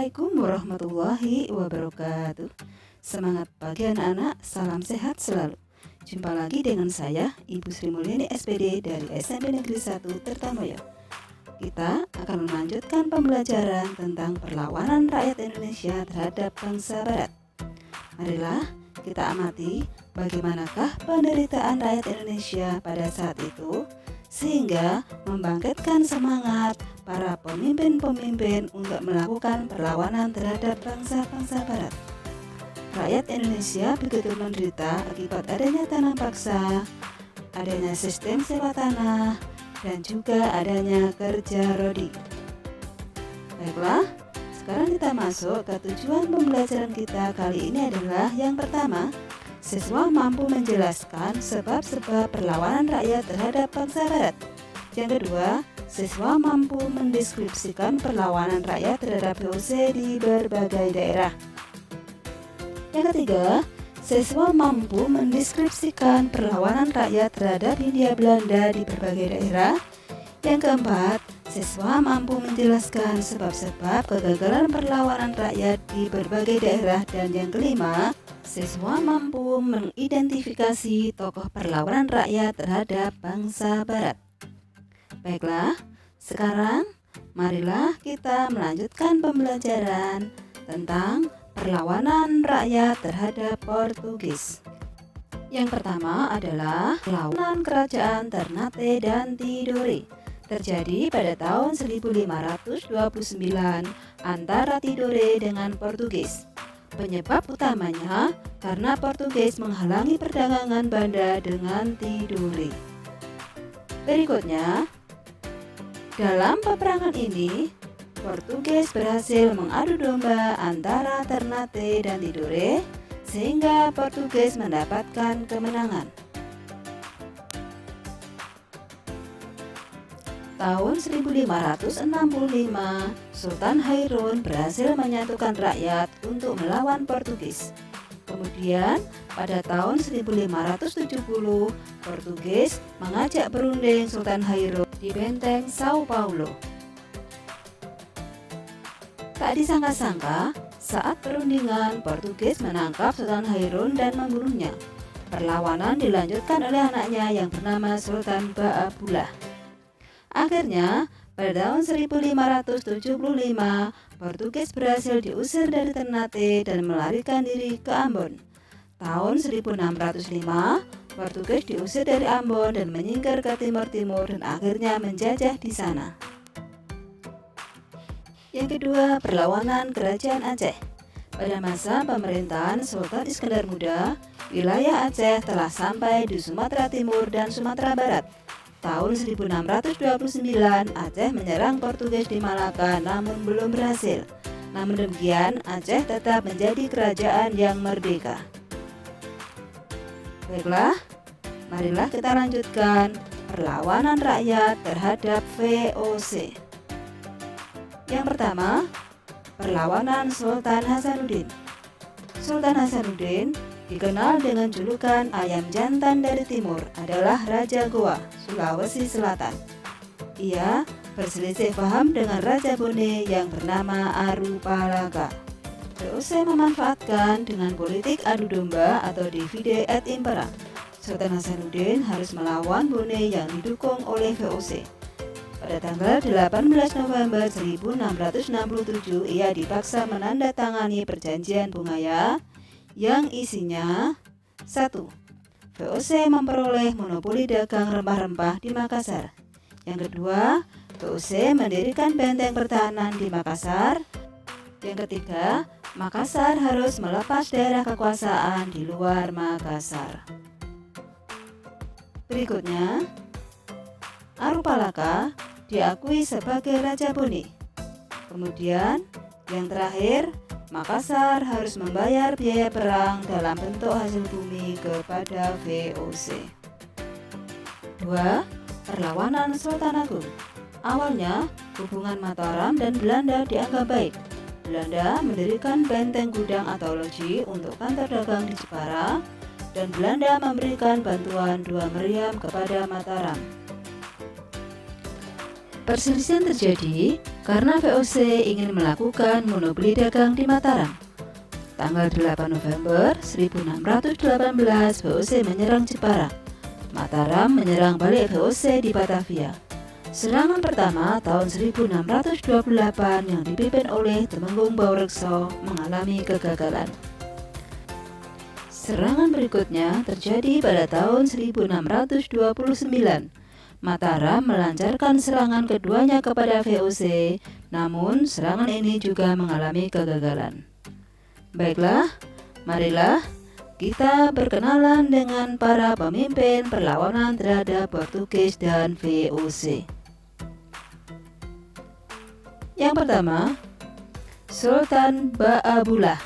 Assalamualaikum warahmatullahi wabarakatuh. Semangat pagi anak-anak, salam sehat selalu. Jumpa lagi dengan saya, Ibu Sri Mulyani SPD dari SMP Negeri 1 Tirtamoyo. Kita akan melanjutkan pembelajaran tentang perlawanan rakyat Indonesia terhadap bangsa Barat. Marilah kita amati bagaimanakah penderitaan rakyat Indonesia pada saat itu, sehingga membangkitkan semangat para pemimpin-pemimpin untuk melakukan perlawanan terhadap bangsa-bangsa Barat. Rakyat Indonesia begitu menderita akibat adanya tanam paksa, adanya sistem sewa tanah, dan juga adanya kerja rodi. Baiklah, sekarang kita masuk ke tujuan pembelajaran kita kali ini adalah yang pertama, siswa mampu menjelaskan sebab-sebab perlawanan rakyat terhadap bangsa Barat. Yang kedua, siswa mampu mendeskripsikan perlawanan rakyat terhadap VOC di berbagai daerah. Yang ketiga, siswa mampu mendeskripsikan perlawanan rakyat terhadap Hindia Belanda di berbagai daerah. Yang keempat, siswa mampu menjelaskan sebab-sebab kegagalan perlawanan rakyat di berbagai daerah. Dan yang kelima, siswa mampu mengidentifikasi tokoh perlawanan rakyat terhadap bangsa Barat. Baiklah, sekarang marilah kita melanjutkan pembelajaran tentang perlawanan rakyat terhadap Portugis. Yang pertama adalah perlawanan kerajaan Ternate dan Tidore. Terjadi pada tahun 1529 antara Tidore dengan Portugis. Penyebab utamanya karena Portugis menghalangi perdagangan Banda dengan Tidore. Berikutnya, dalam peperangan ini, Portugis berhasil mengadu domba antara Ternate dan Tidore, sehingga Portugis mendapatkan kemenangan. Tahun 1565, Sultan Hairun berhasil menyatukan rakyat untuk melawan Portugis. Kemudian, pada tahun 1570, Portugis mengajak berunding Sultan Hairun di benteng Sao Paulo. Tak disangka-sangka, saat perundingan, Portugis menangkap Sultan Hairun dan membunuhnya. Perlawanan dilanjutkan oleh anaknya yang bernama Sultan Baabullah. Akhirnya, pada tahun 1575, Portugis berhasil diusir dari Ternate dan melarikan diri ke Ambon. Tahun 1605, Portugis diusir dari Ambon dan menyingkir ke timur-timur dan akhirnya menjajah di sana. Yang kedua, perlawanan Kerajaan Aceh. Pada masa pemerintahan Sultan Iskandar Muda, wilayah Aceh telah sampai di Sumatera Timur dan Sumatera Barat. Tahun 1629, Aceh menyerang Portugis di Malaka namun belum berhasil. Namun demikian, Aceh tetap menjadi kerajaan yang merdeka. Baiklah, marilah kita lanjutkan perlawanan rakyat terhadap VOC. Yang pertama, perlawanan Sultan Hasanuddin. Sultan Hasanuddin dikenal dengan julukan ayam jantan dari timur, adalah Raja Goa, Sulawesi Selatan. Ia berselisih paham dengan Raja Bone yang bernama Arupalaka. VOC memanfaatkan dengan politik adu domba atau divide et impera. Sultan Hasanuddin harus melawan Bone yang didukung oleh VOC. Pada tanggal 18 November 1667, ia dipaksa menandatangani perjanjian Bungaya yang isinya 1. VOC memperoleh monopoli dagang rempah-rempah di Makassar. Yang kedua, VOC mendirikan benteng pertahanan di Makassar. Yang ketiga, Makassar harus melepas daerah kekuasaan di luar Makassar. Berikutnya, Arupalaka diakui sebagai Raja Bone. Kemudian, yang terakhir, Makassar harus membayar biaya perang dalam bentuk hasil bumi kepada VOC. 2. Perlawanan Sultan Agung. Awalnya, hubungan Mataram dan Belanda dianggap baik. Belanda mendirikan benteng gudang atau loji untuk kantor dagang di Jepara, dan Belanda memberikan bantuan 2 meriam kepada Mataram. Perselisihan terjadi karena VOC ingin melakukan monopoli dagang di Mataram. Tanggal 8 November 1618 VOC menyerang Jepara. Mataram menyerang balik VOC di Batavia. Serangan pertama tahun 1628 yang dipimpin oleh Temenggung Baurekso mengalami kegagalan. Serangan berikutnya terjadi pada tahun 1629. Mataram melancarkan serangan keduanya kepada VOC, namun serangan ini juga mengalami kegagalan. Baiklah, marilah kita berkenalan dengan para pemimpin perlawanan terhadap Portugis dan VOC. Yang pertama, Sultan Baabullah.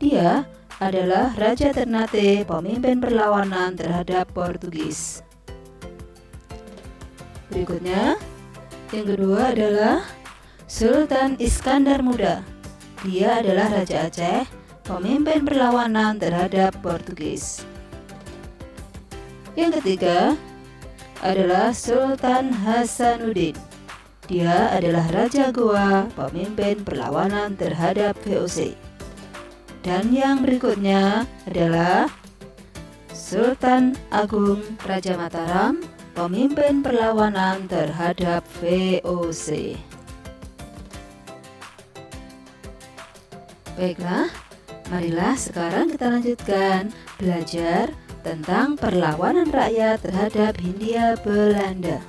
Dia adalah Raja Ternate, pemimpin perlawanan terhadap Portugis. Berikutnya, yang kedua adalah Sultan Iskandar Muda. Dia adalah Raja Aceh, pemimpin perlawanan terhadap Portugis. Yang ketiga adalah Sultan Hasanuddin. Dia adalah Raja Goa, pemimpin perlawanan terhadap VOC. Dan yang berikutnya adalah Sultan Agung Raja Mataram, pemimpin perlawanan terhadap VOC. Baiklah, marilah sekarang kita lanjutkan belajar tentang perlawanan rakyat terhadap Hindia Belanda.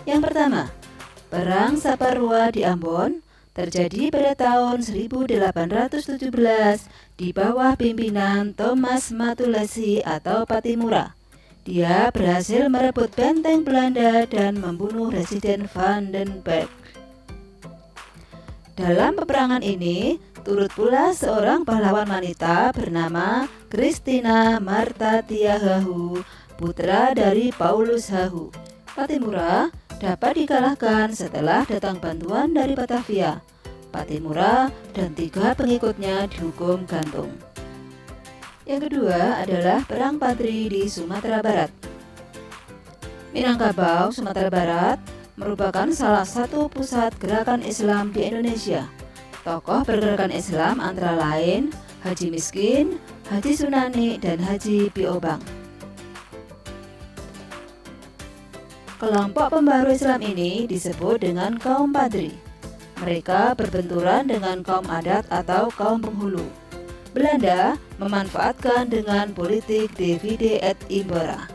Yang pertama, Perang Saparua di Ambon terjadi pada tahun 1817 di bawah pimpinan Thomas Matulesi atau Patimura. Dia berhasil merebut benteng Belanda dan membunuh Residen Van den Berg. Dalam peperangan ini, turut pula seorang pahlawan wanita bernama Christina Marta Tiahahu, putra dari Paulus Hahu. Patimura dapat dikalahkan setelah datang bantuan dari Batavia. Patimura dan 3 pengikutnya dihukum gantung. Yang kedua adalah Perang Padri di Sumatera Barat. Minangkabau, Sumatera Barat merupakan salah satu pusat gerakan Islam di Indonesia. Tokoh pergerakan Islam antara lain Haji Miskin, Haji Sunani, dan Haji Piobang. Kelompok pembaru Islam ini disebut dengan kaum Padri. Mereka berbenturan dengan kaum adat atau kaum penghulu. Belanda memanfaatkan dengan politik divide et impera.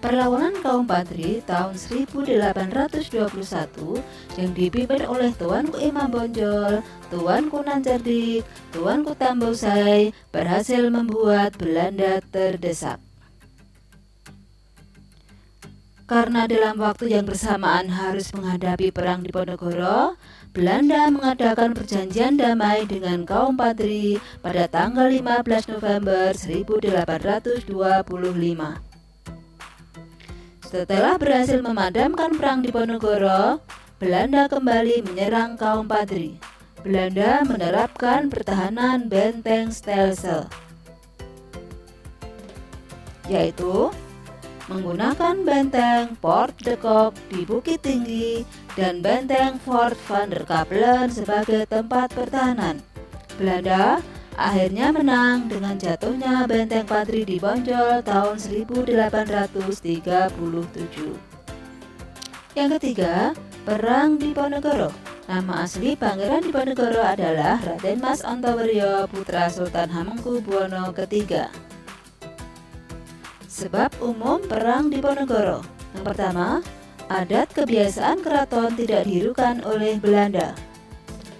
Perlawanan kaum Padri tahun 1821 yang dipimpin oleh Tuanku Imam Bonjol, Tuanku Nan Cerdik, Tuanku Tambosai berhasil membuat Belanda terdesak. Karena dalam waktu yang bersamaan harus menghadapi perang di Ponorogo, Belanda mengadakan perjanjian damai dengan kaum Padri pada tanggal 15 November 1825. Setelah berhasil memadamkan perang di Ponorogo, Belanda kembali menyerang kaum Padri. Belanda menerapkan pertahanan benteng stelsel, yaitu menggunakan benteng Port de Kock di Bukit Tinggi dan benteng Fort van der Kapellen sebagai tempat pertahanan. Belanda akhirnya menang dengan jatuhnya benteng Padri di Bonjol tahun 1837. Yang ketiga, Perang Diponegoro. Nama asli Pangeran Diponegoro adalah Raden Mas Antoweryo, putra Sultan Hamengkubuwono III. Sebab umum Perang Diponegoro. Yang pertama, adat kebiasaan keraton tidak dihirukan oleh Belanda.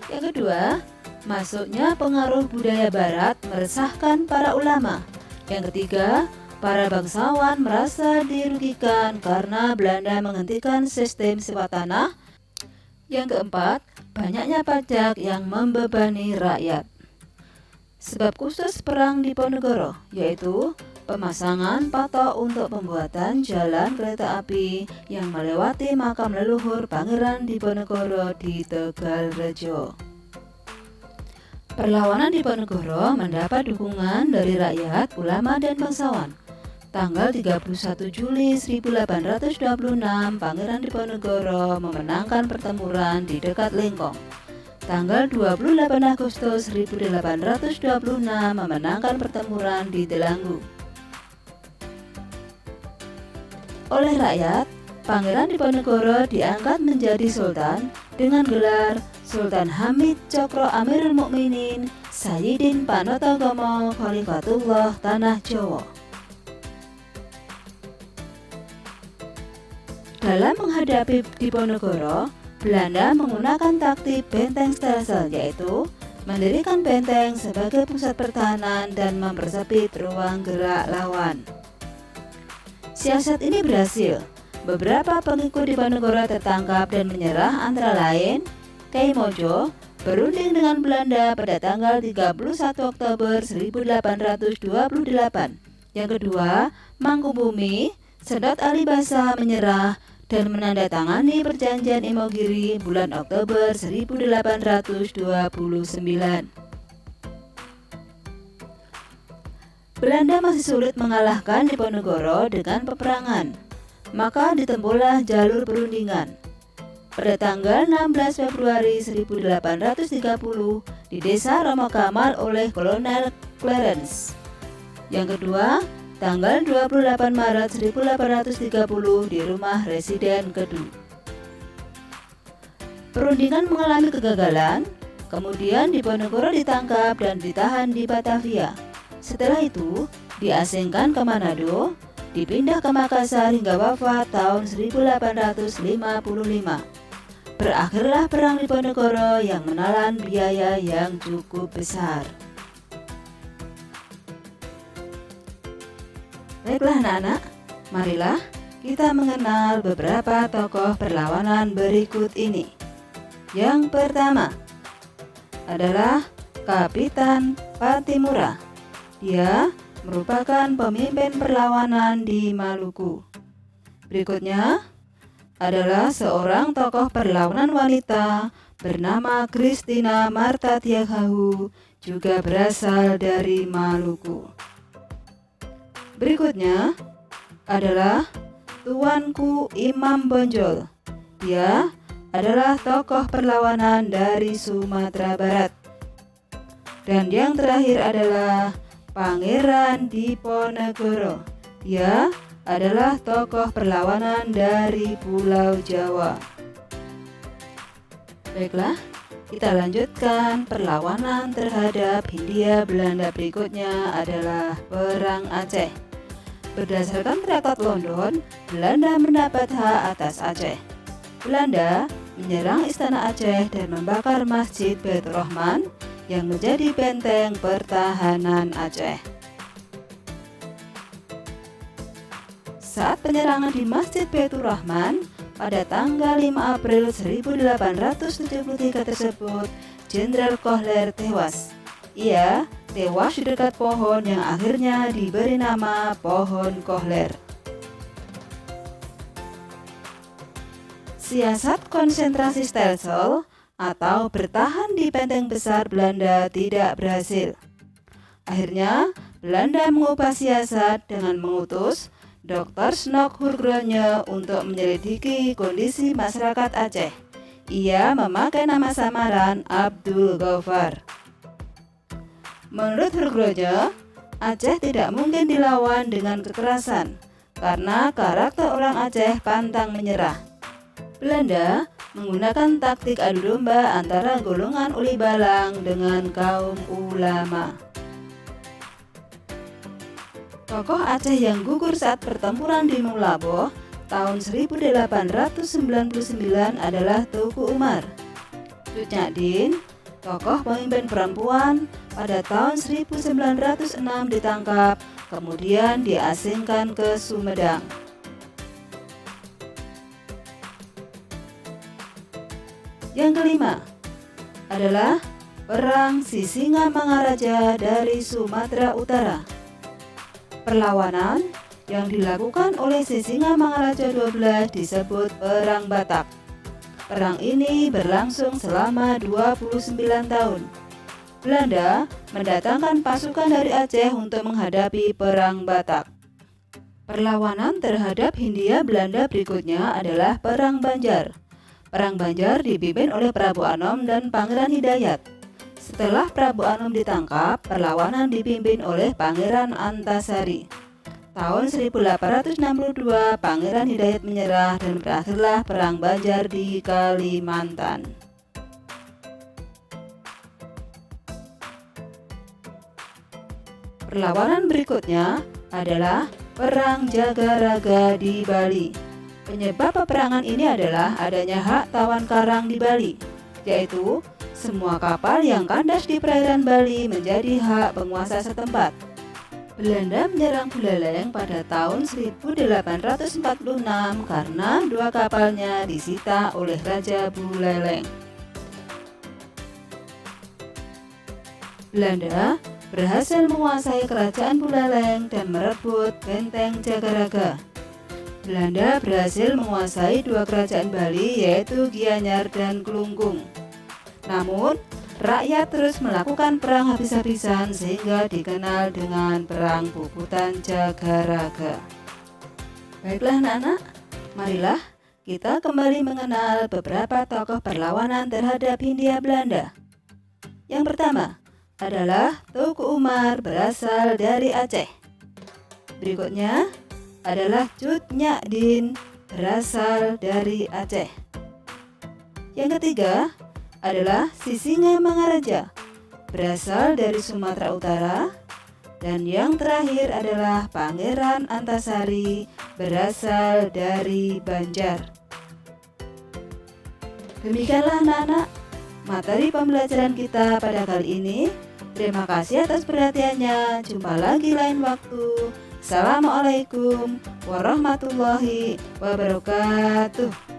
Yang kedua, masuknya pengaruh budaya barat meresahkan para ulama. Yang ketiga, para bangsawan merasa dirugikan karena Belanda menghentikan sistem sewa tanah. Yang keempat, banyaknya pajak yang membebani rakyat. Sebab khusus Perang Diponegoro, yaitu pemasangan patok untuk pembuatan jalan kereta api yang melewati makam leluhur Pangeran Diponegoro di Tegalrejo. Perlawanan Diponegoro mendapat dukungan dari rakyat, ulama, dan bangsawan. Tanggal 31 Juli 1826, Pangeran Diponegoro memenangkan pertempuran di dekat Lengkong. Tanggal 28 Agustus 1826, memenangkan pertempuran di Delanggu. Oleh rakyat, Pangeran Diponegoro diangkat menjadi sultan dengan gelar Sultan Hamid Cokro Amirul Mukminin Sayyidin Panotagama Khalifatullah Tanah Jawa. Dalam menghadapi Diponegoro, Belanda menggunakan taktik benteng stelsel, yaitu mendirikan benteng sebagai pusat pertahanan dan mempersempit ruang gerak lawan. Siasat ini berhasil. Beberapa pengikut Diponegoro tertangkap dan menyerah, antara lain Kyai Mojo berunding dengan Belanda pada tanggal 31 Oktober 1828. Yang kedua, Mangkubumi, Sedot Ali Basa menyerah dan menandatangani perjanjian Imogiri bulan Oktober 1829. Belanda masih sulit mengalahkan Diponegoro dengan peperangan, maka ditempuhlah jalur perundingan. Pada tanggal 16 Februari 1830 di desa Romo Kamal oleh Kolonel Clarence. Yang kedua, tanggal 28 Maret 1830 di rumah Residen Kedu. Perundingan mengalami kegagalan, kemudian Diponegoro ditangkap dan ditahan di Batavia. Setelah itu, diasingkan ke Manado, dipindah ke Makassar hingga wafat tahun 1855. Berakhirlah Perang Diponegoro yang menelan biaya yang cukup besar. Baiklah anak-anak, marilah kita mengenal beberapa tokoh perlawanan berikut ini. Yang pertama adalah Kapitan Patimura. Dia merupakan pemimpin perlawanan di Maluku. Berikutnya adalah seorang tokoh perlawanan wanita bernama Christina Marta Tiahahu, juga berasal dari Maluku. Berikutnya adalah Tuanku Imam Bonjol. Dia adalah tokoh perlawanan dari Sumatera Barat. Dan yang terakhir adalah Pangeran Diponegoro. Dia adalah tokoh perlawanan dari Pulau Jawa. Baiklah, kita lanjutkan perlawanan terhadap Hindia Belanda. Berikutnya adalah Perang Aceh. Berdasarkan Traktat London, Belanda mendapat hak atas Aceh. Belanda menyerang istana Aceh dan membakar Masjid Baitur Rahman yang menjadi benteng pertahanan Aceh. Saat penyerangan di Masjid Baitur Rahman pada tanggal 5 April 1873 tersebut, Jenderal Kohler tewas. Ia tewas di dekat pohon yang akhirnya diberi nama Pohon Kohler. Siasat konsentrasi stelsel atau bertahan di benteng besar Belanda tidak berhasil. Akhirnya, Belanda mengubah siasat dengan mengutus Dr. Snok Hurgronje untuk menyelidiki kondisi masyarakat Aceh. Ia memakai nama samaran Abdul Ghaffar. Menurut Hurgronje, Aceh tidak mungkin dilawan dengan kekerasan karena karakter orang Aceh pantang menyerah. Belanda menggunakan taktik adu domba antara golongan uli balang dengan kaum ulama. Tokoh Aceh yang gugur saat pertempuran di Meulaboh tahun 1899 adalah Teuku Umar. Cut Nyak tokoh pemimpin perempuan, pada tahun 1906 ditangkap, kemudian diasingkan ke Sumedang. Yang kelima adalah Perang Sisingamangaraja dari Sumatera Utara. Perlawanan yang dilakukan oleh Sisingamangaraja XII disebut Perang Batak. Perang ini berlangsung selama 29 tahun. Belanda mendatangkan pasukan dari Aceh untuk menghadapi Perang Batak. Perlawanan terhadap Hindia Belanda berikutnya adalah Perang Banjar. Perang Banjar dipimpin oleh Prabu Anom dan Pangeran Hidayat. Setelah Prabu Anom ditangkap, perlawanan dipimpin oleh Pangeran Antasari. Tahun 1862, Pangeran Hidayat menyerah dan berakhirlah Perang Banjar di Kalimantan. Perlawanan berikutnya adalah Perang Jagaraga di Bali. Penyebab peperangan ini adalah adanya hak tawan karang di Bali, yaitu semua kapal yang kandas di perairan Bali menjadi hak penguasa setempat. Belanda menyerang Buleleng pada tahun 1846 karena 2 kapalnya disita oleh Raja Buleleng. Belanda berhasil menguasai kerajaan Buleleng dan merebut benteng Jagaraga. Belanda berhasil menguasai 2 kerajaan Bali yaitu Gianyar dan Kelungkung. Namun, rakyat terus melakukan perang habis-habisan sehingga dikenal dengan Perang Puputan Jagaraga. Baiklah anak-anak, marilah kita kembali mengenal beberapa tokoh perlawanan terhadap Hindia Belanda. Yang pertama adalah Teuku Umar berasal dari Aceh. Berikutnya adalah Cut Nyak Dien berasal dari Aceh. Yang ketiga adalah Sisinga Mangaraja berasal dari Sumatera Utara. Dan yang terakhir adalah Pangeran Antasari berasal dari Banjar. Demikianlah anak-anak materi pembelajaran kita pada kali ini. Terima kasih atas perhatiannya. Jumpa lagi lain waktu. Assalamualaikum warahmatullahi wabarakatuh.